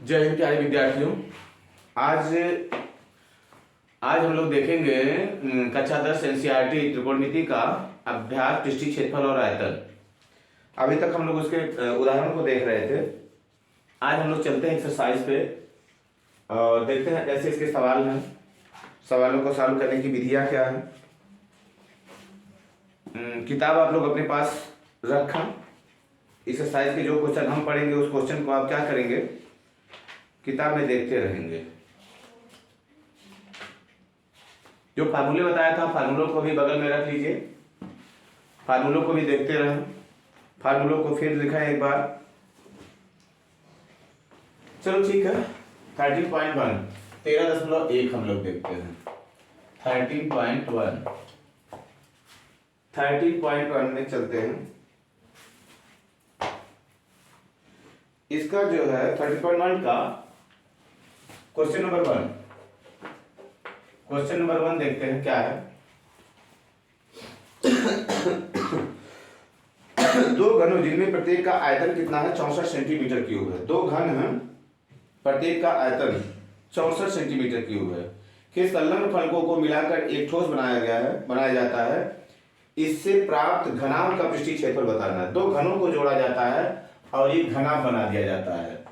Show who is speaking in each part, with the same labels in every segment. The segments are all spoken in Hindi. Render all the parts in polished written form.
Speaker 1: जय हिंद प्यारे विद्यार्थियों। आज आज हम लोग देखेंगे कक्षा 10 एनसीईआरटी त्रिकोणमिति का अभ्यास पृष्ठीय क्षेत्रफल और आयतन। अभी तक हम लोग उसके उदाहरण को देख रहे थे। आज हम लोग चलते हैं एक्सरसाइज पे और देखते हैं कैसे इसके सवाल हैं, सवालों को सॉल्व करने की विधियां क्या है। किताब आप लोग अपने पास रखा। एक्सरसाइज के जो क्वेश्चन हम पढ़ेंगे उस क्वेश्चन को आप क्या करेंगे, किताब में देखते रहेंगे। जो फार्मूले बताया था फार्मूलों को भी बगल में रख लीजिए, फार्मूलों को भी देखते रहें। फार्मूलों को फिर लिखा है एक बार। चलो ठीक है। 13.1 13.1 हम लोग देखते हैं। 13.1 में चलते हैं। इसका जो है 13.1 का क्वेश्चन नंबर 1 देखते हैं क्या है। दो घनों जिनमें प्रत्येक का आयतन कितना है, 64 सेंटीमीटर क्यूब है। दो घन हैं, प्रत्येक का आयतन 64 सेंटीमीटर क्यूब है के संलग्न फलकों को मिलाकर एक ठोस बनाया जाता है। इससे प्राप्त घनाभ का पृष्ठीय क्षेत्रफल बताना है। दो घनों को जोड़ा जाता है और एक घनाभ बना दिया जाता है।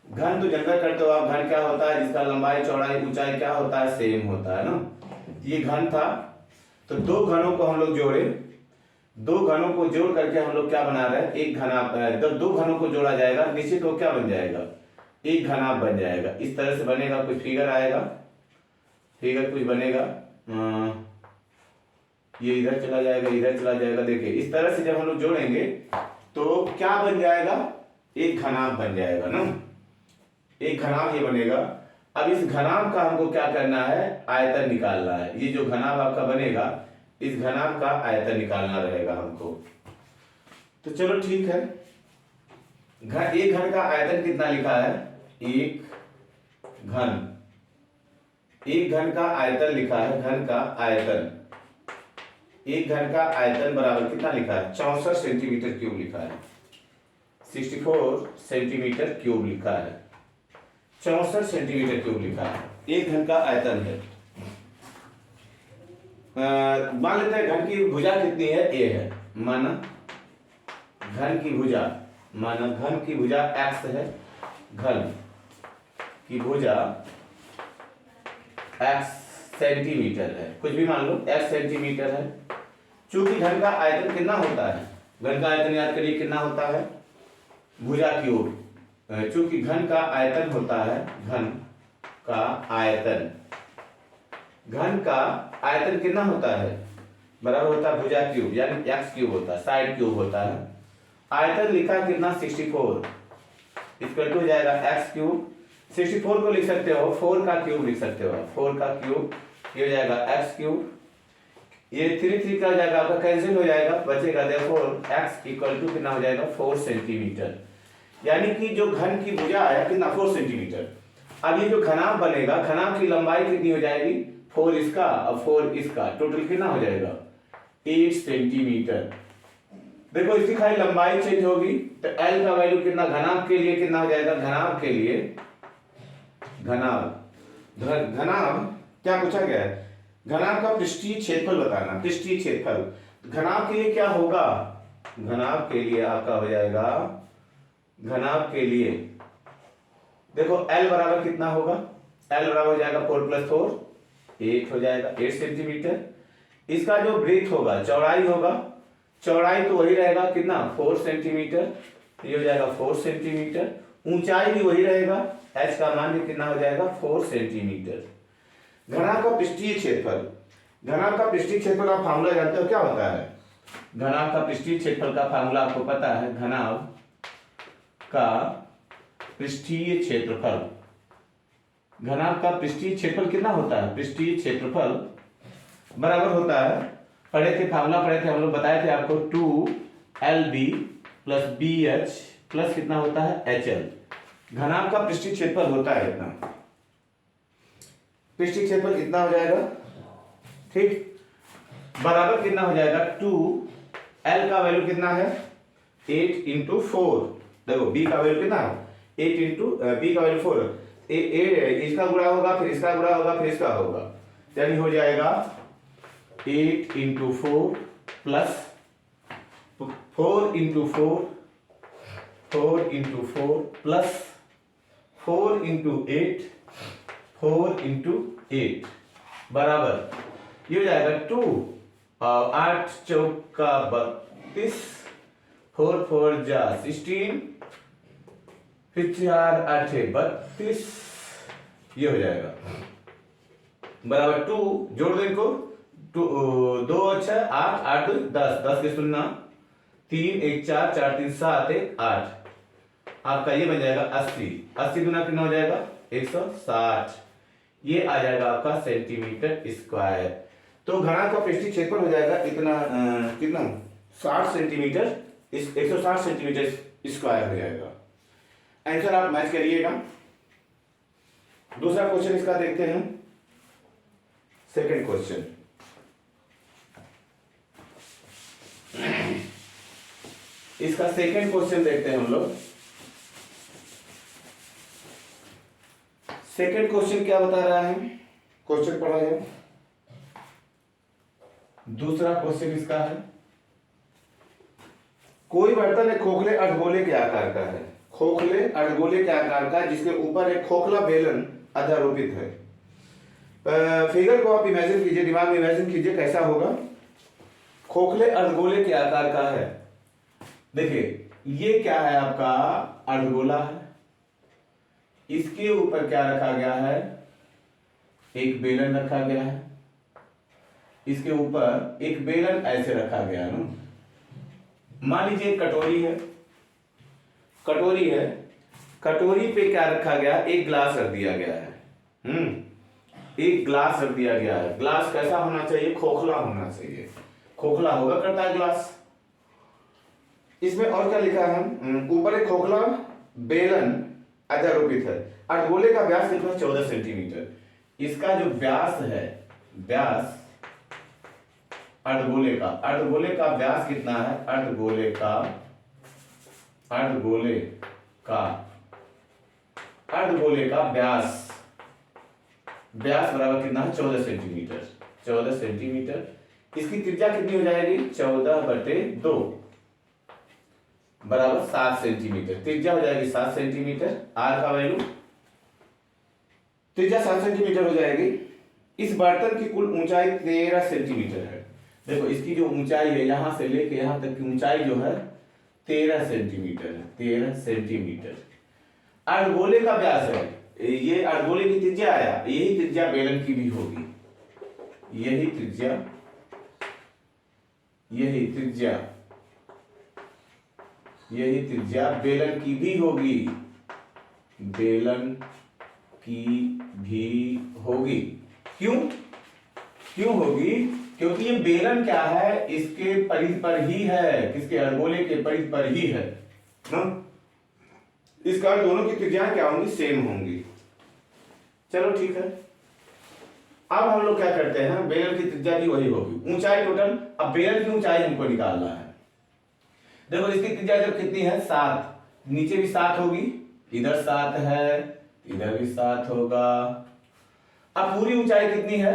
Speaker 1: घन तो जनरल करते हो आप, घन क्या होता है जिसका लंबाई चौड़ाई ऊंचाई क्या होता है, सेम होता है ना। ये घन था, तो दो घनों को हम लोग जोड़े। दो घनों को जोड़ करके हम लोग क्या बना रहे हैं, एक घनाभ। जब दो घनों को जोड़ा जाएगा निश्चित वो क्या बन जाएगा, एक घनाभ बन जाएगा। इस तरह से बनेगा, कुछ फिगर आएगा, फिगर कुछ बनेगा। ये इधर चला जाएगा, इधर चला जाएगा। देखिए इस तरह से जब हम लोग जोड़ेंगे तो क्या बन जाएगा, एक घनाभ बन जाएगा ना, एक घनाभ ये बनेगा। अब इस घनाभ का हमको क्या करना है, आयतन निकालना है। ये जो घनाभ आपका बनेगा, इस घनाभ का आयतन निकालना रहेगा हमको। तो चलो ठीक है। एक घन का आयतन कितना लिखा है, एक घन का आयतन लिखा है। घन का आयतन, एक घन का आयतन बराबर कितना लिखा है, 64 सेंटीमीटर क्यूब लिखा है। 64 सेंटीमीटर क्यूब लिखा है, 64 सेंटीमीटर क्यूब लिखा है। एक घन का आयतन है। मान लेते हैं घन की भुजा कितनी है, ए है। माना घन की भुजा x है। घन की भुजा x सेंटीमीटर है, कुछ भी मान लो, x सेंटीमीटर है। चूंकि घन का आयतन कितना होता है, घन का आयतन याद करिए कितना होता है, भुजा क्यूब। चूंकि घन का आयतन होता है, घन का आयतन कितना होता है, बराबर होता है भुजा क्यूब, यानी x क्यूब होता है, साइड क्यूब होता है। आयतन लिखा कितना, 64 इक्वल टू हो जाएगा x क्यूब। 64 को लिख सकते हो 4 का क्यूब लिख सकते हो, 4 का क्यूब, ये हो जाएगा x क्यूब। ये 3 का हो जाएगा आपका, कैंसिल हो जाएगा, बचेगा देयरफॉर x इक्वल टू कितना हो जाएगा, 4 सेंटीमीटर। यानी कि जो घन की भुजा है कितना, 4 सेंटीमीटर। अब ये जो घनाभ बनेगा, घनाभ की लंबाई कितनी हो जाएगी, 4 इसका और 4 इसका, टोटल कितना हो जाएगा, 8 सेंटीमीटर। देखो इसकी खाली लंबाई चेंज होगी तो L का वैल्यू कितना, घनाभ के लिए कितना हो जाएगा, घनाभ के लिए घनाभ क्या पूछा गया है, घनाभ का पृष्ठीय क्षेत्रफल बताना। पृष्ठीय क्षेत्रफल घनाभ के लिए क्या होगा, घनाभ के लिए आपका हो जाएगा, घनाभ के लिए देखो L बराबर कितना होगा, L बराबर हो जाएगा 4 + 4 8 हो जाएगा, 8 सेंटीमीटर। इसका जो ब्रेथ होगा, चौड़ाई होगा, चौड़ाई तो वही रहेगा कितना, 4 सेंटीमीटर, ये हो जाएगा 4 सेंटीमीटर। ऊंचाई भी वही रहेगा, h का मान भी कितना हो जाएगा, 4 सेंटीमीटर। घनाभ का पृष्ठीय क्षेत्रफल, घनाभ का पृष्ठीय क्षेत्रफल आप फार्मूला जानते हो क्या होता है, घनाभ का पृष्ठीय क्षेत्रफल का फार्मूला आपको पता है। घनाभ का पृष्ठीय क्षेत्रफल, घनाभ का पृष्ठीय क्षेत्रफल कितना होता है, पृष्ठीय क्षेत्रफल बराबर होता है, पढ़े थे फार्मूला पढ़े थे हम लोग, बताए थे आपको, 2LB + BH प्लस कितना होता है, HL। घनाभ का पृष्ठीय क्षेत्रफल होता है इतना, पृष्ठीय क्षेत्रफल कितना हो जाएगा, ठीक, बराबर कितना हो जाएगा, 2L का वैल्यू कितना है, 8 × 4। देखो B का वैल्यू कितना है, 8 इंटू बी का वैल्यू 4, इसका गुणा होगा, फिर इसका गुणा होगा, फिर इसका होगा, यानी हो जाएगा 8 into 4 plus 4 into 4, 4 into 4 plus 4 into 8, 4 into 8 बराबर ये हो जाएगा 2 और 8 चौका 32, 4 4 जा 16, फिर 4 8 32, ये हो जाएगा बराबर 2, जोड़ दो इनको, 2 अच्छा 8 8 10, 10 के सुनना 3 1 4 4 3 7 1 8, आपका ये बन जाएगा 80, 80 गुना कितना हो जाएगा 160, ये आ जाएगा आपका सेंटीमीटर स्क्वायर। तो घनाभ का पृष्ठीय क्षेत्रफल हो जाएगा इतना कितना 60 सेंटीमीटर, 160 सेंटीमीटर स्क्वायर हो जाएगा। आंसर आप मैच करिएगा। दूसरा क्वेश्चन इसका देखते हैं, सेकंड क्वेश्चन। इसका सेकंड क्वेश्चन देखते हैं हम लोग। सेकंड क्वेश्चन क्या बता रहा है, क्वेश्चन पढ़ा जाए। दूसरा क्वेश्चन इसका है, कोई बर्तन एक खोखले अर्धगोले के आकार का है, खोखले अर्धगोले के आकार का, जिसके ऊपर एक खोखला बेलन अध्यारोपित है। फिगर को आप इमेजिन कीजिए, दिमाग में इमेजिन कीजिए कैसा होगा। खोखले अर्धगोले के आकार का है, देखिए ये क्या है आपका अर्धगोला है, इसके ऊपर क्या रखा गया है, एक बेलन रखा गया है, इसके ऊपर एक बेलन ऐसे रखा गया है ना। मान लीजिए कटोरी है, कटोरी है, कटोरी पे क्या रखा गया, एक ग्लास रख दिया गया है। एक ग्लास रख दिया गया है। ग्लास कैसा होना चाहिए, खोखला होना चाहिए, खोखला होगा करता है ग्लास। इसमें और क्या लिखा है, ऊपर एक खोखला बेलन अध्यारोपित है। अर्धगोले का व्यास कितना, 14 सेंटीमीटर। इसका जो व्यास है, व्यास अर्धगोले का व्यास कितना है, अर्धगोले का व्यास बराबर कितना है, 14 सेंटीमीटर। 14 सेंटीमीटर। इसकी त्रिज्या कितनी हो जाएगी, 14/2 बराबर 7 सेंटीमीटर। त्रिज्या हो जाएगी 7 सेंटीमीटर। आर का वैल्यू, त्रिज्या 7 सेंटीमीटर हो जाएगी। इस बर्तन की कुल ऊंचाई 13 सेंटीमीटर है। देखो इसकी जो ऊंचाई है, यहां से लेके यहां तक की ऊंचाई जो है 13 सेंटीमीटर है, 13 सेंटीमीटर। अर्धगोले का व्यास है, ये अर्धगोले की त्रिज्या आया, यही त्रिज्या बेलन की भी होगी, यही त्रिज्या बेलन की भी होगी, बेलन की भी होगी। क्यों होगी, क्योंकि ये बेलन क्या है, इसके परिध पर ही है, किसके, अर्धगोले के परिध पर ही है ना। इस कारण दोनों की त्रिज्याएं क्या होंगी, सेम होंगी। चलो ठीक है। अब हम लोग क्या करते हैं, बेलन की त्रिज्या भी वही होगी, ऊंचाई टोटल। अब बेलन की ऊंचाई हमको निकालना है। देखो इसकी त्रिज्या जो कितनी है, 7, नीचे भी 7 होगी, इधर 7 है, इधर भी 7 होगा। अब पूरी ऊंचाई कितनी है,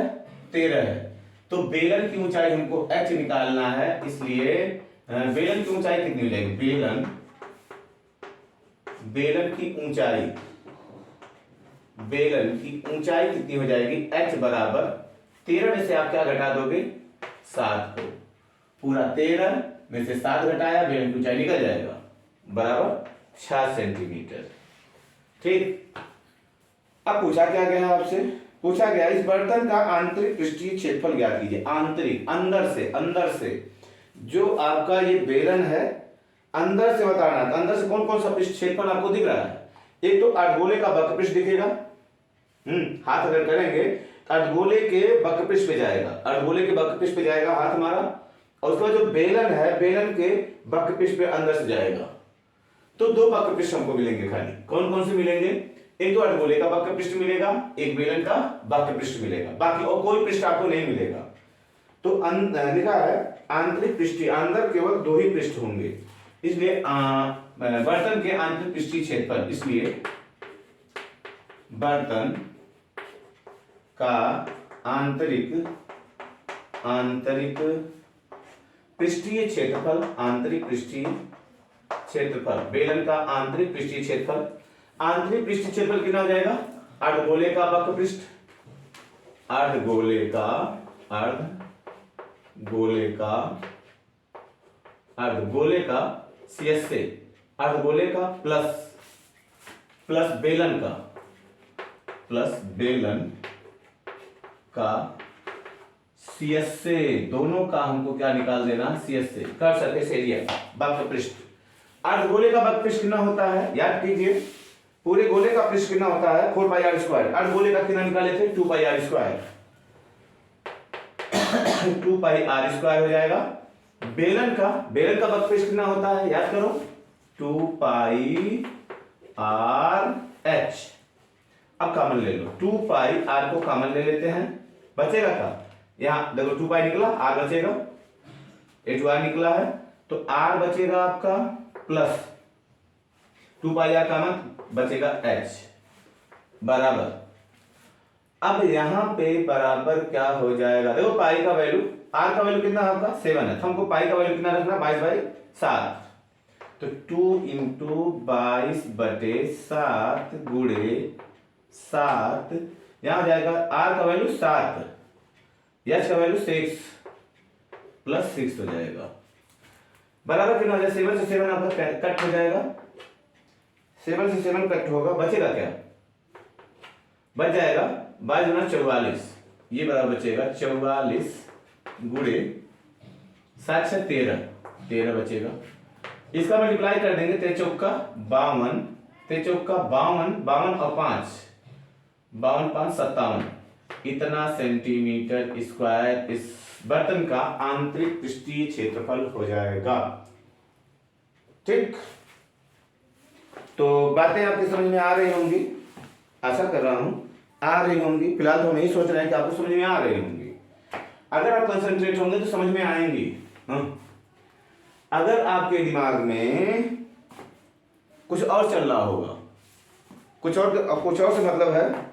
Speaker 1: 13 है। तो बेलन की ऊंचाई हमको h निकालना है, इसलिए बेलन की ऊंचाई कितनी हो जाएगी, बेलन की ऊंचाई कितनी हो जाएगी, h बराबर 13 में से आप क्या घटा दोगे, 7 को। पूरा 13 में से 7 घटाया, बेलन की ऊंचाई निकल जाएगा, बराबर 6 सेंटीमीटर। ठीक। अब पूछा क्या गया आपसे, पूछा गया इस बर्तन का आंतरिक पृष्ठीय क्षेत्रफल ज्ञात कीजिए। आंतरिक, अंदर से जो आपका ये बेलन है, अंदर से बताना। अंदर से कौन कौन सा पृष्ठ क्षेत्रफल आपको दिख रहा है, एक तो अर्धगोले का वक्रपृष्ठ दिखेगा। हाथ अगर करेंगे अर्धगोले के वक्रपृष्ठ पे जाएगा, अर्धगोले के वक्रपृष्ठ पे जाएगा हाथ हमारा, और उसके बाद जो बेलन है, बेलन के वक्रपृष्ठ पे अंदर से जाएगा। तो 2 वक्रपृष्ठ हमको मिलेंगे खाली। कौन कौन से मिलेंगे, एक तो अर्धगोले का वक्रपृष्ठ मिलेगा, एक बेलन का वक्रपृष्ठ मिलेगा, बाकी और कोई पृष्ठ आपको नहीं मिलेगा। तो लिखा है आंतरिक पृष्ठीय, अंदर केवल 2 ही पृष्ठ होंगे, इसलिए बर्तन के आंतरिक पृष्ठीय क्षेत्रफल, इसलिए बर्तन का आंतरिक पृष्ठीय क्षेत्रफल, आंतरिक पृष्ठीय क्षेत्रफल, बेलन का आंतरिक पृष्ठीय क्षेत्रफल, आंतरिक पृष्ठीय क्षेत्रफल कितना हो जाएगा? अर्धगोले का वक्र पृष्ठ, अर्धगोले का CSA, अर्धगोले का प्लस बेलन का CSA, दोनों का हमको क्या निकाल देना? CSA, कर्व सरफेस एरिया, वक्र पृष्ठ। अर्धगोले का वक्र पृष्ठ कितना होता है? याद कीजिए, पूरे गोले का पृष्ठ कितना होता है? 4πr²। अर्धगोले का कितना निकाले थे? 2πr²। 2πr² हो जाएगा। बेलन का वक्र पृष्ठ कितना होता है? याद करो, 2πrh। अब कॉमन ले लो, 2πr को कॉमन ले लेते हैं, बचेगा क्या? यहां देखो 2π निकला, r बचेगा, h2r निकला है, तो r बचेगा आपका प्लस 2πr कॉमन, बचेगा h बराबर। अब यहां पे बराबर क्या हो जाएगा? देखो पाई का वैल्यू, r का वैल्यू कितना है आपका? 7 है, तो हमको पाई का वैल्यू कितना रखना? 22/7। तो 2 × 22/7 गुणे 7, यहां हो जाएगा r का वैल्यू 7, h का वैल्यू 6 प्लस 6 हो जाएगा, बराबर कितना हो जाएगा? 7 से 7 आपका कट हो जाएगा, 7 से 7 कट होगा, बचेगा क्या? बच जाएगा 22 × 44, ये बराबर बचेगा 44 गुणे 7 से 13 बचेगा। इसका मल्टीप्लाई कर देंगे, 3 चौका 52, 3 चौका 52, 52 और 5, 52 5 57, इतना सेंटीमीटर स्क्वायर इस बर्तन का आंतरिक पृष्ठीय क्षेत्रफल हो जाएगा। ठीक, तो बातें आपकी समझ में आ रही होंगी, आशा कर रहा हूं आ रही होंगी। फिलहाल तो हम यही सोच रहे हैं कि आपको समझ में आ रही होंगी। अगर आप कंसंट्रेट होंगे तो समझ में आएंगी। अगर आपके दिमाग में कुछ और चल रहा होगा, कुछ और से मतलब है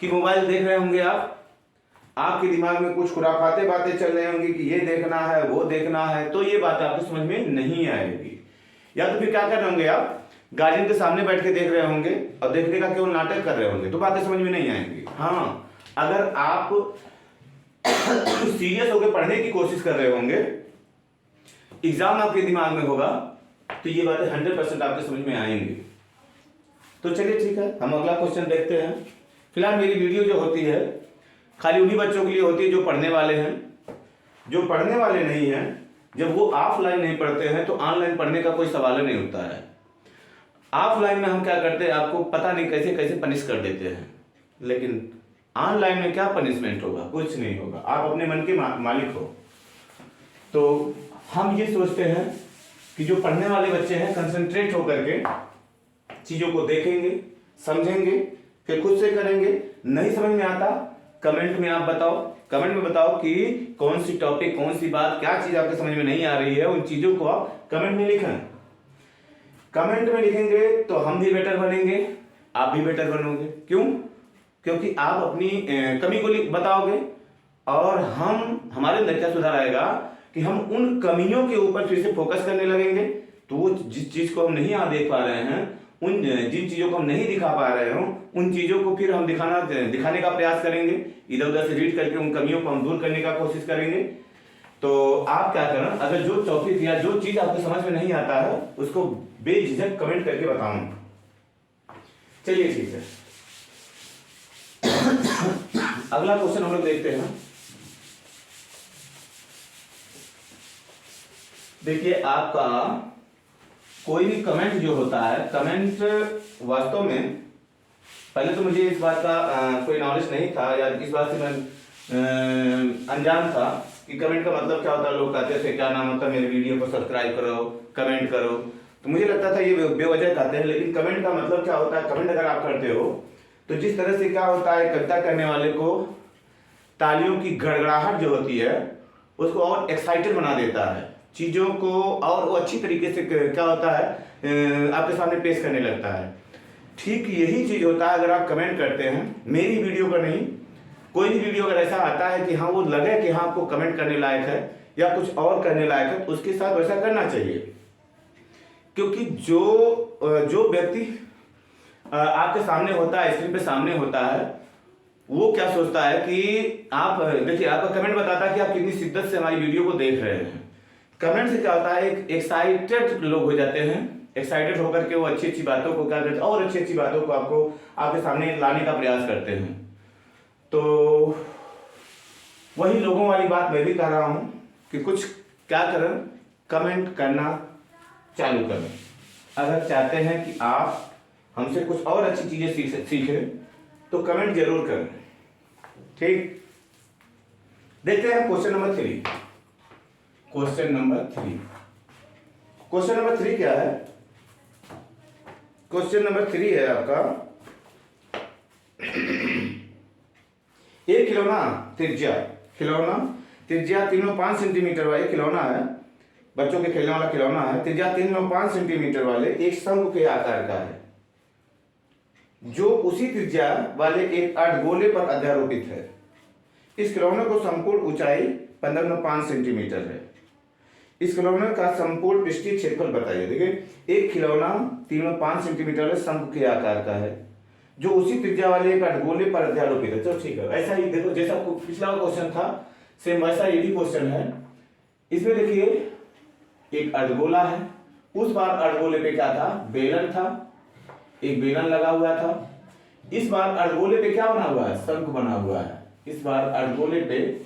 Speaker 1: कि मोबाइल देख रहे होंगे आप, आपके दिमाग में कुछ खुराफाते बातें चल रही होंगी कि ये देखना है वो देखना है, तो ये बात आपको समझ में नहीं आएगी। या तो फिर क्या कर रहे होंगे आप, गार्जियन के सामने बैठ के देख रहे होंगे और देखने का केवल नाटक कर रहे होंगे, तो बातें समझ में नहीं आएंगी। हाँ, अगर आप सीरियस होकर पढ़ने की कोशिश कर रहे होंगे, एग्जाम आपके दिमाग में होगा, तो ये बातें 100% आपके समझ में आएंगी। तो चलिए ठीक है, हम अगला क्वेश्चन देखते हैं। फिलहाल मेरी वीडियो जो होती है खाली उन्हीं बच्चों के लिए होती है जो पढ़ने वाले हैं। जो पढ़ने वाले नहीं हैं, जब वो ऑफलाइन नहीं पढ़ते हैं तो ऑनलाइन पढ़ने का कोई सवाल नहीं होता है। ऑफलाइन में हम क्या करते हैं, आपको पता नहीं कैसे कैसे पनिश कर देते हैं, लेकिन ऑनलाइन में क्या पनिशमेंट होगा? कुछ नहीं होगा, आप अपने मन के मालिक हो। तो हम ये सोचते हैं कि जो पढ़ने वाले बच्चे हैं कंसंट्रेट होकर के चीजों को देखेंगे, समझेंगे, फिर खुद से करेंगे। नहीं समझ में आता, कमेंट में आप बताओ, कमेंट में बताओ कि कौन सी टॉपिक, कौन सी बात, क्या चीज आपके समझ में नहीं आ रही है, उन चीजों को आप कमेंट में लिखें। कमेंट में लिखेंगे तो हम भी बेटर बनेंगे, आप भी बेटर बनोगे। क्यों? क्योंकि आप अपनी कमी को बताओगे और हमारे अंदर क्या सुधार आएगा कि हम उन कमियों के ऊपर फिर से फोकस करने लगेंगे। तो वो जिस चीज को हम नहीं देख पा रहे हैं, उन जिन चीजों को हम नहीं दिखा पा रहे हो, उन चीजों को फिर हम दिखाने का प्रयास करेंगे, इधर उधर से रीड करके उन कमियों को हम दूर करने का कोशिश करेंगे। तो आप क्या करना, अगर जो टॉपिक या जो चीज आपको समझ में नहीं आता है उसको बेझिझक कमेंट करके बताऊं। चलिए ठीक है, अगला क्वेश्चन हम लोग देखते हैं। देखिए, आपका कोई भी कमेंट जो होता है, कमेंट वास्तव में पहले तो मुझे इस बात का कोई नॉलेज नहीं था, या इस बात से मैं अनजान था कि कमेंट का मतलब क्या होता है। लोग कहते थे क्या नाम होता है, मेरे वीडियो को सब्सक्राइब करो, कमेंट करो, तो मुझे लगता था ये बेवजह कहते हैं। लेकिन कमेंट का मतलब क्या होता है, कमेंट अगर आप करते हो तो जिस तरह से क्या होता है, कविता करने वाले को तालियों की गड़गड़ाहट जो होती है उसको और एक्साइटेड बना देता है, चीज़ों को और वो अच्छी तरीके से क्या होता है आपके सामने पेश करने लगता है। ठीक यही चीज़ होता है अगर आप कमेंट करते हैं, मेरी वीडियो का नहीं, कोई भी वीडियो अगर ऐसा आता है कि हाँ वो लगे कि हाँ आपको कमेंट करने लायक है या कुछ और करने लायक है, तो उसके साथ वैसा करना चाहिए। क्योंकि जो व्यक्ति आपके सामने होता है, स्क्रीन पे सामने होता है, वो क्या सोचता है कि आप देखिए, आपका कमेंट बताता है कि आप कितनी शिद्दत से हमारी वीडियो को देख रहे हैं। कमेंट से क्या होता है, एक एक्साइटेड लोग हो जाते हैं, एक्साइटेड होकर के वो अच्छी अच्छी बातों को क्या करते हैं और अच्छी अच्छी बातों को आपको आपके सामने लाने का प्रयास करते हैं। तो वही लोगों वाली बात मैं भी कह रहा हूं कि कुछ क्या करें, कमेंट करना चालू करें। अगर चाहते हैं कि आप हमसे कुछ और अच्छी चीजें सीखें तो कमेंट जरूर करें। ठीक, देखते हैं क्वेश्चन नंबर 3। क्वेश्चन नंबर 3 क्या है? क्वेश्चन नंबर 3 है आपका, एक खिलौना त्रिज्या 3.5 सेंटीमीटर वाले खिलौना है, बच्चों के खेलने वाला खिलौना है, त्रिज्या 3.5 सेंटीमीटर वाले एक शंकु के आकार का है, जो उसी त्रिज्या वाले एक अर्धगोले पर अध्यारोपित है। इस खिलौने को संपूर्ण ऊंचाई 15.5 सेंटीमीटर है। इस खिलौने का संपूर्ण पृष्ठीय क्षेत्रफल बताइए। देखिए, एक खिलौना 3.5 सेंटीमीटर वाले शंकु के आकार का है, जो उसी त्रिज्या वाले एक अर्धगोले पर अध्यारोपित है। चलो ठीक है, ऐसा ही देखो जैसा पिछला क्वेश्चन था, सेम वैसा ये भी क्वेश्चन है। इसमें देखिए एक अर्धगोला है, उस बार अर्धगोले पे क्या था, बेलन था, एक बेलन लगा हुआ था। इस बार अर्धगोले पे क्या बना हुआ है, शंकु बना हुआ है। इस बार अर्धगोले पे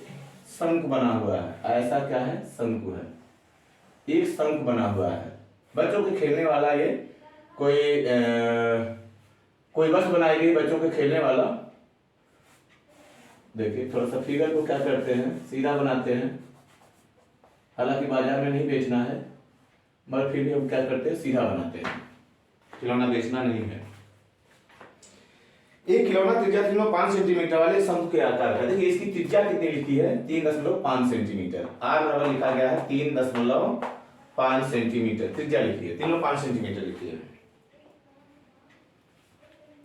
Speaker 1: शंकु बना हुआ है, ऐसा क्या है, शंकु है, एक शंकु बना हुआ है। बच्चों के खेलने वाला ये कोई बस बनाई गई बच्चों के खेलने वाला। देखिए थोड़ा सा फिगर को क्या करते हैं, सीधा बनाते हैं, हालांकि बाजार में नहीं बेचना है, मगर फिर भी हम क्या करते हैं, सीधा बनाते हैं, खिलौना बेचना नहीं है। एक खिलौना त्रिज्या 3.5 सेंटीमीटर वाले शंकु के आकार का। देखिए इसकी त्रिज्या कितनी लिखी है, 3.5 सेंटीमीटर। आर बराबर लिखा गया है 3.5 सेंटीमीटर त्रिज्या लिखी है, 3.5 सेंटीमीटर लिखी है,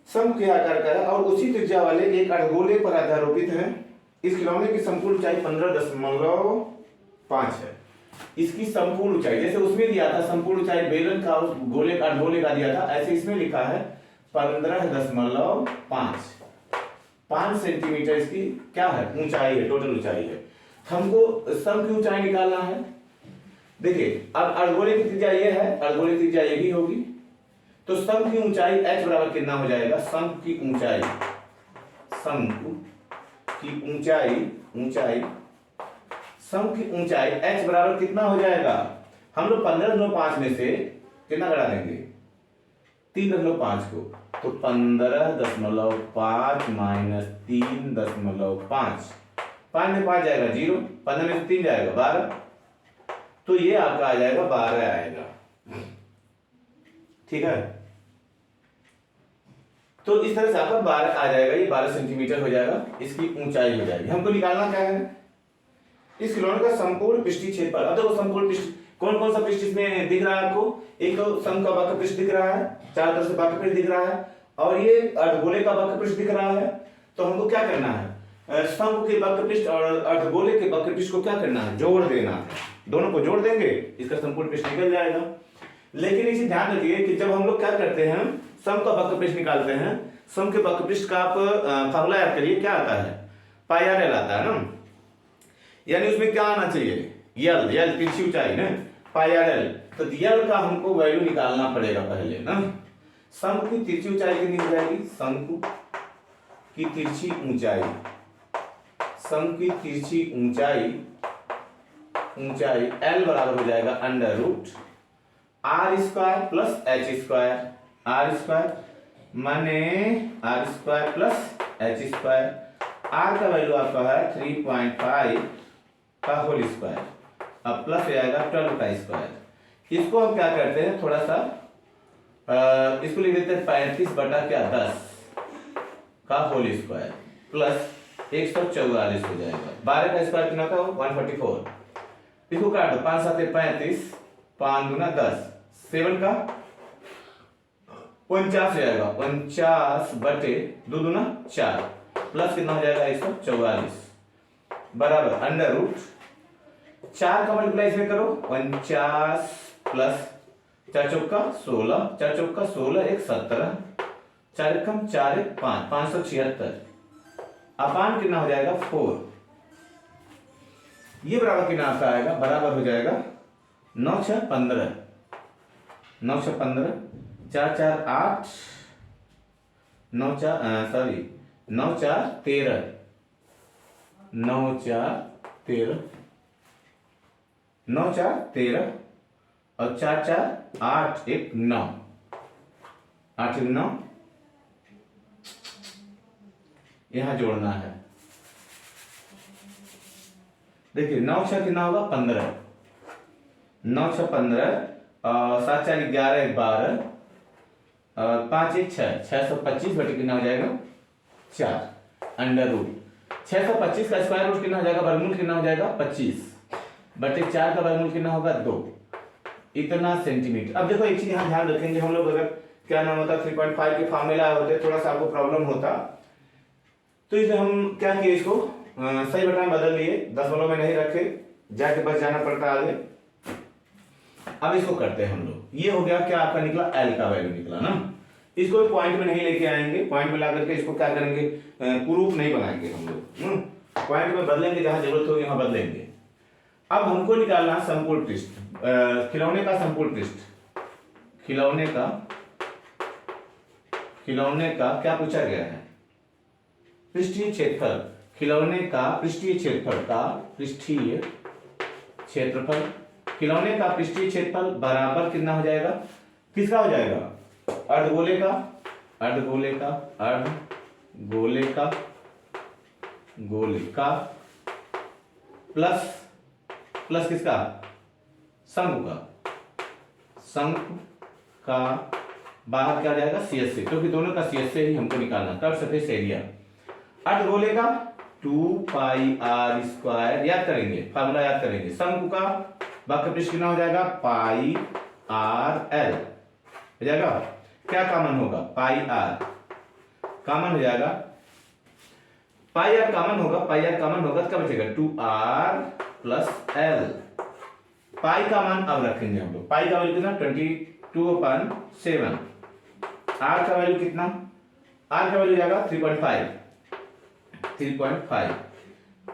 Speaker 1: शंकु के आकार का है और उसी त्रिज्या वाले एक अर्धगोले पर अध्यारोपित है। इस खिलौने की संपूर्ण ऊंचाई 15.5 है। इसकी संपूर्ण ऊंचाई, जैसे उसमें दिया था संपूर्ण ऊंचाई बेलन का उस गोले का अर्धगोले का दिया था, ऐसे इसमें लिखा है 15.5 सेंटीमीटर इसकी क्या है, ऊंचाई है, टोटल ऊंचाई है। हमको शंकु की ऊंचाई निकालना है। देखिए अब अर्धगोले की त्रिज्या ये है, अर्धगोले की त्रिज्या ये भी होगी, तो शंकु की ऊंचाई h बराबर कितना हो जाएगा, शंकु की ऊंचाई शंकु की ऊंचाई h बराबर कितना हो जाएगा, हम लोग 15.5 में से कितना घटा देंगे, 3.5 को, तो 15.5 माइनस 3.5, 5 में 5 जाएगा 0, 15 में से 3 जाएगा 12, तो ये आपका आ जाएगा 12 आएगा। ठीक है, तो इस तरह से आपका 12 आ जाएगा, ये 12 सेंटीमीटर हो जाएगा, इसकी ऊंचाई हो जाएगी। हमको निकालना क्या है, इस खिलौने का संपूर्ण पृष्ठीय क्षेत्रफल। अब देखो संपूर्ण पृष्ठ कौन कौन सा पृष्ठ इसमें दिख रहा है आपको, एक तो शंकु का वक्र पृष्ठ दिख रहा है, चारों तरफ से वक्र पृष्ठ दिख रहा है, और ये अर्धगोले का वक्र पृष्ठ दिख रहा है। तो हमको क्या करना है, शंकु के वक्र पृष्ठ और अर्धगोले के वक्र पृष्ठ को क्या करना है, जोड़ देना है। दोनों को जोड़ देंगे, इसका संपूर्ण पृष्ठ निकल जाएगा। लेकिन इसे ध्यान रखिए कि जब हम लोग क्या करते हैं, शंकु का वक्र पृष्ठ निकालते हैं, शंकु के वक्र पृष्ठ का आप फार्मूला याद करिए, क्या आता है, पाई आर एल आता है ना, यानी उसमें क्या आना चाहिए, यल तिरछी ऊंचाई ना, पाई आर एल। तो यल का हमको वैल्यू निकालना पड़ेगा पहले ना। शंकु की तिरछी ऊंचाई कितनी हो जाएगी, शंकु की तिरछी ऊंचाई एल बराबर हो जाएगा under root R square plus H square, R square माने R square plus H square. R का वैल्यू आपका है 3.5 का होल स्क्वायर, अब प्लस हो जाएगा 12 का स्क्वायर। इसको हम क्या करते हैं, थोड़ा सा इसको लिख देते हैं 35/10 का होल स्क्वायर प्लस 144 हो जाएगा। 12 का स्क्वायर कितना था, 144, इसको काट दो, 5 7 35, 5 दूना 10, 7 का 49 हो जाएगा, 49 बटे 2 दूना 4, प्लस कितना हो जाएगा 144 बराबर अंडर रूट 4 का मल्टीप्लाई इसमें करो, 49 प्लस 4 चौका 16, 4 चौका 16 1 17, 4 कम 4 1 5, 576 अपान कितना हो जाएगा 4, ये बराबर कितना आपका आएगा, बराबर हो जाएगा 9 6 15, 9 6 15, 4 4 8, 9 4 9 4 13, 9 4 13, 9 4 13 और 4 4 8 1 9, 8 1 9, यहां जोड़ना है। देखिए 9 6 कितना होगा 15, 9 6 15, 7 4 11 12, 5 1 6, 625 बटे कितना हो जाएगा 4 अंडर रूट 625 का स्क्वायर रूट कितना हो जाएगा, वर्गमूल कितना हो जाएगा 25 बटे 4 का वर्गमूल कितना होगा 2, इतना सेंटीमीटर। अब देखो एक चीज यहाँ ध्यान रखेंगे हम लोग, अगर क्या नाम होता 3.5 के फार्मूला होते थोड़ा सा आपको प्रॉब्लम होता, तो इसलिए हम क्या किए, इसको सही बटा में बदल लिए, दशमलव में नहीं रखे, जाके बस जाना पड़ता आगे। अब इसको करते हैं हम लोग, ये हो गया क्या आपका निकला, एल का वैल्यू निकला ना, इसको पॉइंट में नहीं लेके आएंगे, पॉइंट में ला करके इसको क्या करेंगे, प्रूफ नहीं बनाएंगे हम लोग, पॉइंट में बदलेंगे, जहां जरूरत होगी वहां बदलेंगे। अब हमको निकालना संपूर्ण पृष्ठ, खिलौने का संपूर्ण पृष्ठ, खिलौने का क्या पूछा गया है, पृष्ठीय क्षेत्रफल, खिलौने का पृष्ठीय क्षेत्रफल, खिलौने का पृष्ठीय क्षेत्रफल बराबर कितना हो जाएगा, किसका हो जाएगा, अर्धगोले का प्लस किसका, शंकु का बाहर क्या जाएगा सीएस से, क्योंकि दोनों का सीएस से ही हमको निकालना, तब सरफेस एरिया, अर्धगोले का 2 पाई आर स्क्वायर, याद करेंगे फार्मूला याद करेंगे, शंकु का बाकी पृष्ठ कितना हो जाएगा पाई आर एल हो जाएगा, क्या कॉमन होगा पाई आर कॉमन हो जाएगा, पाई आर कॉमन होगा, क्या बचेगा 2r प्लस एल, पाई का मान अब रखेंगे हम लोग, पाई का वैल्यू कितना 22/7, आर का वैल्यू कितना, आर का वैल्यू जाएगा 3.5,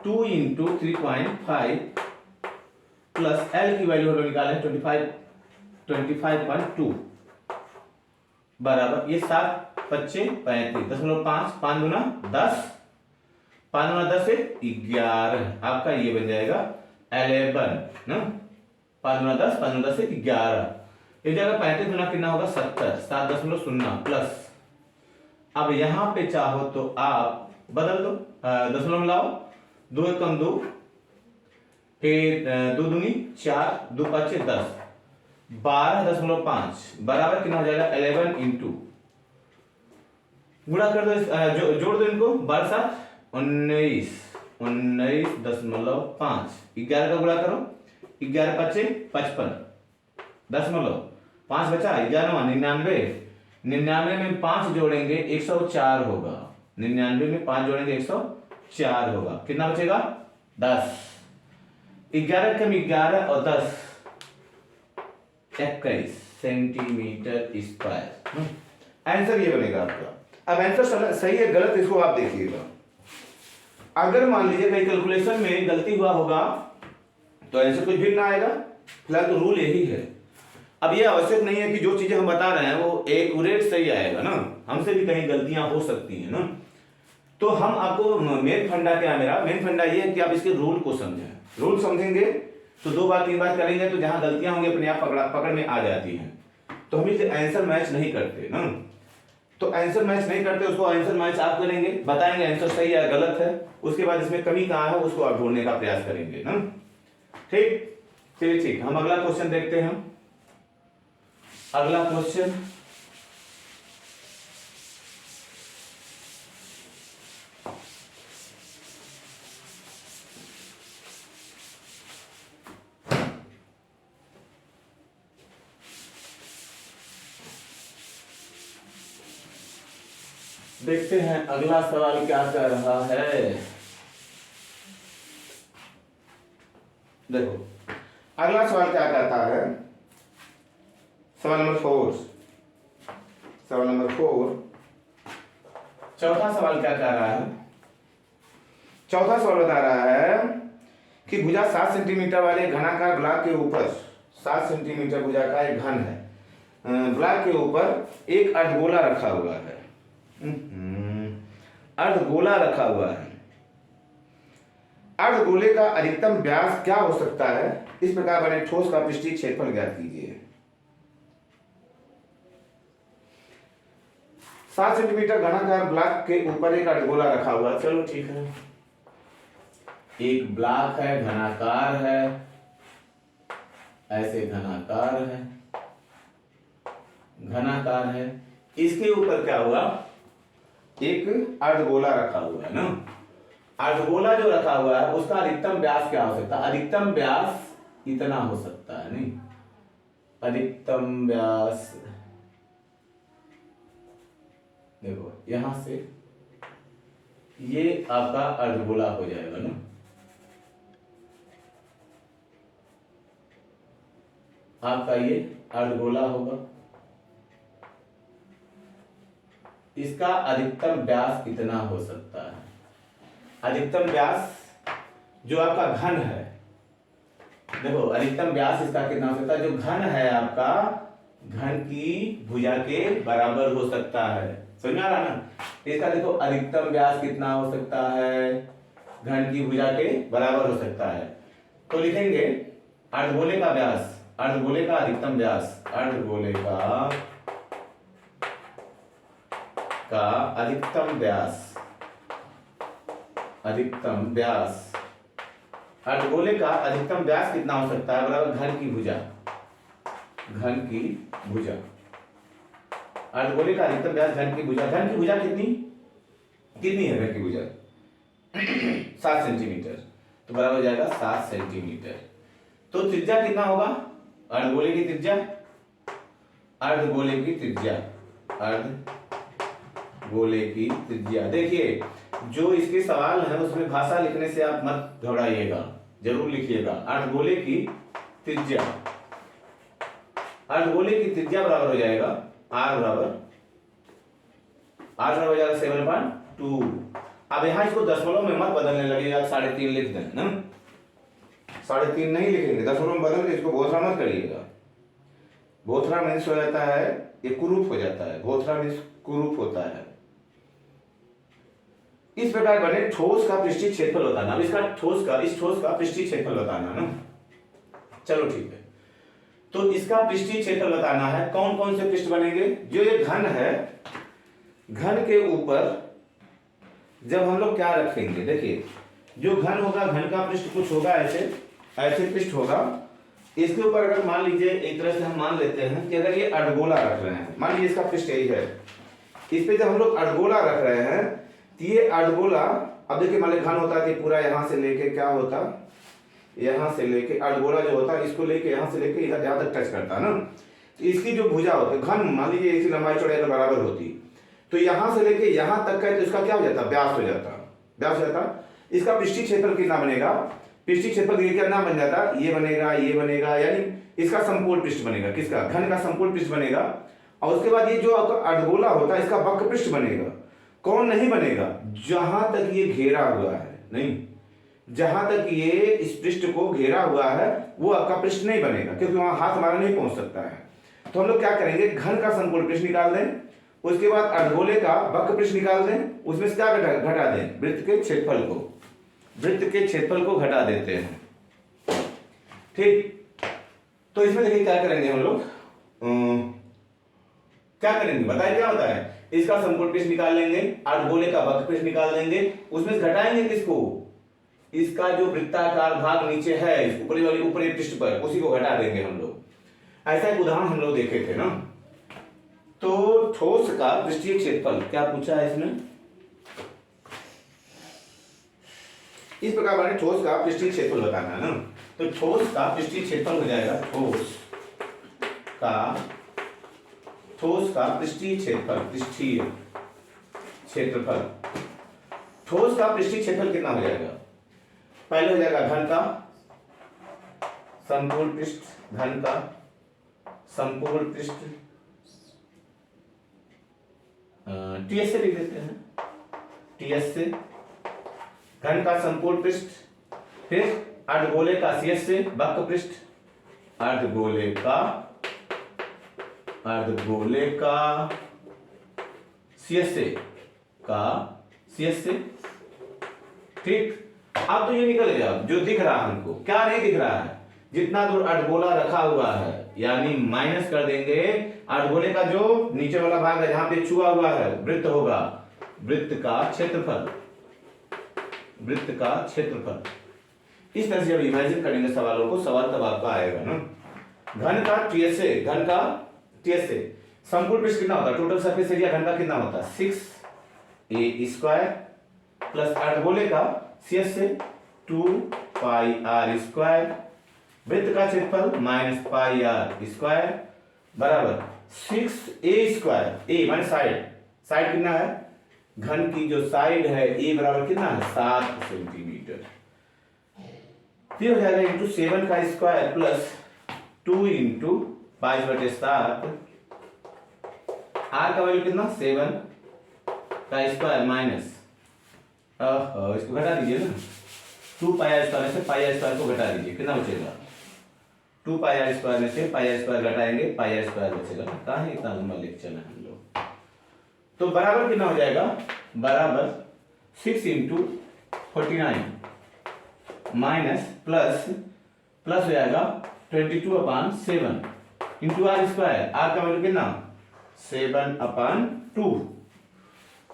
Speaker 1: 2 इंटू 3.5 प्लस एल की वैल्यू हम लोग निकाले 25.2 बराबर, ये 7 25 35, 0.5, 5 गुना 10, 5 गुना 10 से 11, आपका ये बन जाएगा 11 ना, 5 गुना 10, 5 गुना 10 से 11, एक जगह 35 गुना कितना होगा 70, 7.0 प्लस, अब यहां पे चाहो तो आप बदल दो, दशमलव लाओ, 2 1 कम 2, फिर 2 दूनी 4, 2 5 10, 12.5 बराबर कितना हो जाएगा 11 इंटू, गुणा कर दो, जोड़ दो इनको, 12 7 19, 19.5, 11 का गुणा करो, 11 5 55, दशमलव 5 बचा, 11 99, 99 में 5 जोड़ेंगे 104 होगा, 99 में 5 जोड़ेंगे 104 होगा, कितना बचेगा 10, 11 कम 11 और 10 21 सेंटीमीटर स्क्वायर, आंसर ये बनेगा आपका। अब आंसर सही है गलत इसको आप देखिएगा, अगर मान लीजिए कहीं कैलकुलेशन में गलती हुआ होगा तो आंसर कुछ भिन्न आएगा, फिलहाल तो रूल यही है। अब ये आवश्यक नहीं है कि जो चीजें हम बता रहे हैं वो एक्यूरेट सही आएगा ना, हमसे भी कहीं गलतियां हो सकती हैं ना, तो हम आपको मेन फंडा क्या है, मेरा मेन फंडा ये है कि आप इसके रूल को समझें, रूल समझेंगे तो 2 बार 3 बार करेंगे तो जहां गलतियां होंगी अपने आप पकड़ में आ जाती हैं, तो हम इसे आंसर मैच नहीं करते ना, तो आंसर मैच नहीं करते, उसको आंसर मैच आप करेंगे, बताएंगे आंसर सही है गलत है, उसके बाद इसमें कमी कहाँ है उसको आप ढूंढने का प्रयास करेंगे ना, ठीक, चलिए ठीक, हम अगला क्वेश्चन देखते हैं। अगला क्वेश्चन देखते हैं अगला सवाल क्या कह रहा है। देखो अगला सवाल क्या कहता है, सवाल नंबर 4। सवाल नंबर 4, चौथा सवाल क्या कह रहा है। चौथा सवाल बता रहा है कि भुजा 7 सेंटीमीटर वाले घनाकार ब्लॉक के ऊपर, 7 सेंटीमीटर भुजा का एक घन है, ब्लॉक के ऊपर एक अर्धगोला रखा हुआ है। अर्धगोला रखा हुआ है। अर्धगोले का अधिकतम व्यास क्या हो सकता है, इस प्रकार बने ठोस का पृष्ठीय क्षेत्रफल ज्ञात कीजिए। 7 सेंटीमीटर घनाकार ब्लॉक के ऊपर एक अर्धगोला रखा हुआ है। चलो ठीक है, एक ब्लॉक है, घनाकार है, ऐसे घनाकार है, घनाकार है, इसके ऊपर क्या हुआ, एक अर्धगोला रखा हुआ है ना। अर्धगोला जो रखा हुआ है उसका अधिकतम व्यास क्या हो सकता है, अधिकतम व्यास इतना हो सकता है, नहीं, अधिकतम व्यास देखो यहां से ये आपका अर्धगोला हो जाएगा ना, आपका ये अर्धगोला होगा। इसका अधिकतम व्यास कितना हो सकता है, अधिकतम व्यास जो आपका घन है, देखो अधिकतम व्यास इसका कितना हो सकता है, जो घन है आपका, घन की भुजा के बराबर हो सकता है। समझ में आ रहा ना, इसका देखो अधिकतम व्यास कितना हो सकता है, घन की भुजा के बराबर हो सकता है। तो लिखेंगे अर्धगोले का व्यास, अर्धगोले का अधिकतम व्यास, अर्धगोले का अधिकतम व्यास, अधिकतम व्यास, अर्धगोले का अधिकतम व्यास कितना हो सकता है, बराबर घन की भुजा, घन की भुजा, अर्धगोले का अधिकतम व्यास घन की भुजा। घन की भुजा कितनी कितनी है, घन की भुजा 7 सेंटीमीटर, तो बराबर हो जाएगा 7 सेंटीमीटर। तो त्रिज्या कितना होगा, अर्धगोले की त्रिज्या, अर्धगोले की त्रिज्या, अर्धगोले की त्रिज्या। देखिए जो इसके सवाल है उसमें भाषा लिखने से आप मत घबराइएगा, जरूर लिखिएगा। अर्धगोले की त्रिज्या, अर्धगोले की त्रिज्या बराबर हो जाएगा आर बराबर हो जाएगा 7.2। अब यहां इसको दशमलव में मत बदलने लगेगा, 3.5 लिख दें ना, 3.5 नहीं लिखेंगे, दशमलव में बदल के इसको बोथरा मत करिएगा। बोथरा मीन्स हो जाता है, ये कुरूप हो जाता है, बोथरा मीन्स कुरूप होता है। इस प्रकार बने ठोस का पृष्ठीय क्षेत्रफल बताना। अब इसका ठोस का, इस ठोस का पृष्ठीय क्षेत्रफल बताना ना, चलो ठीक है। तो इसका पृष्ठीय क्षेत्रफल बताना है, कौन कौन से पृष्ठ बनेंगे, जो ये घन है, घन के ऊपर जब हम लोग क्या रखेंगे, देखिए जो घन होगा, घन का पृष्ठ कुछ होगा ऐसे, ऐसे पृष्ठ होगा, इसके ऊपर अगर मान लीजिए एक तरह से हम मान लेते हैं कि अगर ये अर्धगोला रख रहे हैं, मान लीजिए इसका पृष्ठ यही है, इस पे जब हम लोग अर्धगोला रख रहे हैं तो ये अर्धगोला, अब देखिए मान लीजिए घन होता है कि पूरा यहां से लेके क्या होता, यहां से लेके अर्धगोला जो होता है इसको लेके यहां से लेके यहां तक टच करता है ना, तो इसकी जो भुजा होती है, घन मान लीजिए इसकी लंबाई चौड़ाई अगर बराबर होती तो यहां से लेके यहां तक का, तो इसका क्या हो जाता, व्यास हो जाता, व्यास हो जाता। इसका पृष्ठीय क्षेत्रफल कितना बनेगा, पृष्ठीय क्षेत्रफल ये क्या नाम बन जाता, ये बनेगा, यानी इसका समकोण पृष्ठ बनेगा, किसका, घन का समकोण पृष्ठ बनेगा। और उसके बाद ये जो आपका अर्धगोला होता है इसका वक्र पृष्ठ बनेगा। कौन नहीं बनेगा, जहां तक ये घेरा हुआ है, नहीं, जहां तक ये इस पृष्ठ को घेरा हुआ है वो आपका पृष्ठ नहीं बनेगा, क्योंकि वहां हाथ हमारा नहीं पहुंच सकता है। तो हम लोग क्या करेंगे, घन का समकोण पृष्ठ निकाल दें, उसके बाद अर्धगोले का वक्र पृष्ठ निकाल दें, उसमें से क्या घटा दें, वृत्त के क्षेत्रफल को, वृत्त के क्षेत्रफल को घटा देते हैं, ठीक। तो इसमें देखिए क्या करेंगे हम लोग, क्या करेंगे बताइए, क्या होता है, इसका समकोण पृष्ठ निकाल लेंगे, अर्धगोले का वक्र पृष्ठ निकाल लेंगे, उसमें से घटाएंगे किसको, इसका जो वृत्ताकार भाग नीचे है ऊपरी वाली ऊपरी पृष्ठ पर, उसी को घटा देंगे हम लोग। ऐसा एक उदाहरण हम लोग देखे थे ना। तो ठोस का पृष्ठीय क्षेत्रफल क्या पूछा है इसमें, इस प्रकार हमारे ठोस का पृष्ठीय क्षेत्रफल बताना है ना। तो ठोस का पृष्ठीय क्षेत्रफल हो जाएगा, ठोस का पृष्ठीय क्षेत्रफल, पृष्ठीय क्षेत्रफल। ठोस का पृष्ठीय क्षेत्रफल कितना हो जाएगा? पहले हो जाएगा घन का संपूर्ण पृष्ठ, घन का संपूर्ण पृष्ठ, टीएस से लिख देते हैं, टीएस से घन का संपूर्ण पृष्ठ, फिर अर्धगोले का सीएस से वक्र पृष्ठ, अर्धगोले का सीएस से ठीक। अब तो ये निकल गया जो दिख रहा है हमको, क्या नहीं दिख रहा है, जितना दूर अर्धगोला रखा हुआ है, यानी माइनस कर देंगे अर्धगोले का जो नीचे वाला भाग है जहां पे छुआ हुआ है, वृत्त होगा, वृत्त का क्षेत्रफल, वृत्त का क्षेत्रफल। इस तरह से जब इमेजिन करेंगे सवालों को, सवाल तब आपका आएगा ना। घन का टीएस से, घन का टीएस से संपूर्ण पृष्ठ कितना होता है, टोटल सरफेस एरिया घन का कितना होता है 6a² प्लस अर्धगोले का सीएस से 2πr², वृत्त का क्षेत्रफल माइनस πr² बराबर 6a², ए माने साइड, साइड कितना है, घन की जो साइड है ए बराबर कितना है 7 सेंटीमीटर। फिर हो जाएगा इंटू 7 का स्क्वायर प्लस 2 इंटू 5/7, आर का वैल्यू कितना 7 का स्क्वायर माइनस इसको घटा दीजिए ना, 2πr² में से πr² को घटा दीजिए, कितना बचेगा 2πr² में से πr² घटाएंगे πr² बचेगा। कहाँ है इतना लंबा लेक्चर है हम लोग। तो बराबर कितना हो जाएगा, बराबर 6 इंटू 49 माइनस प्लस हो जाएगा 22/7 इंटू r², आर का वैल्यू कितना 7/2,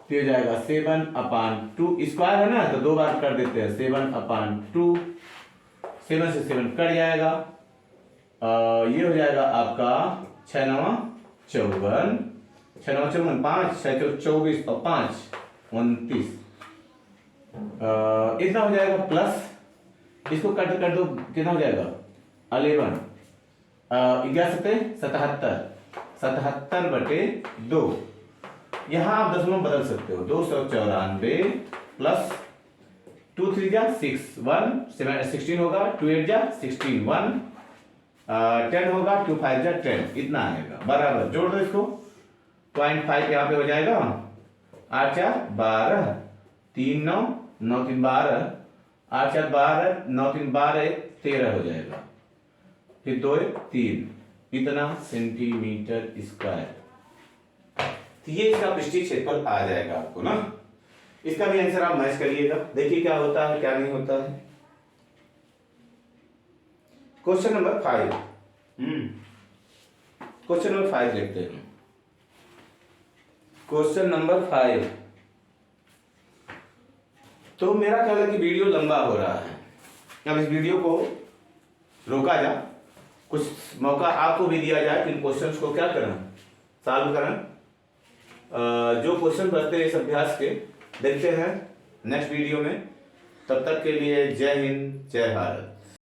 Speaker 1: तो हो जाएगा 7/2, स्क्वायर है ना तो दो बार कर देते हैं, 7/2, 7 से 7 कट जाएगा, ये हो जाएगा आपका 6×9 = 54, 6×9 = 5, 6×4 = 24 और 5 = 29, इतना हो जाएगा प्लस, इसको कट कर दो कितना हो जाएगा 11, 11×7 = 77/2, यहाँ आप दशमलव बदल सकते हो, 294 प्लस 2 3 जा 6 1 16 होगा, 2 8 जा 16 1 10 होगा, 2 5 जा 10, इतना आएगा बराबर। जोड़ दो इसको, 0.5 यहाँ पे हो जाएगा, 8 4 12, 3 9 9 3 12, 8 4 12, 9 3 12, 13 हो जाएगा, फिर 2 1 3, इतना सेंटीमीटर स्क्वायर। तो ये इसका पृष्ठीय क्षेत्रफल आ जाएगा आपको ना। इसका भी आंसर आप मैच करिएगा, देखिए क्या होता है क्या नहीं होता है। क्वेश्चन नंबर 5, क्वेश्चन नंबर 5 लिखते हैं। क्वेश्चन नंबर 5, तो मेरा ख्याल है कि वीडियो लंबा हो रहा है, अब इस वीडियो को रोका जा, कुछ मौका आपको भी दिया जाए कि इन क्वेश्चंस को क्या करें, सॉल्व करें। जो क्वेश्चन बचते हैं इस अभ्यास के देखते हैं नेक्स्ट वीडियो में। तब तक के लिए जय हिंद जय भारत।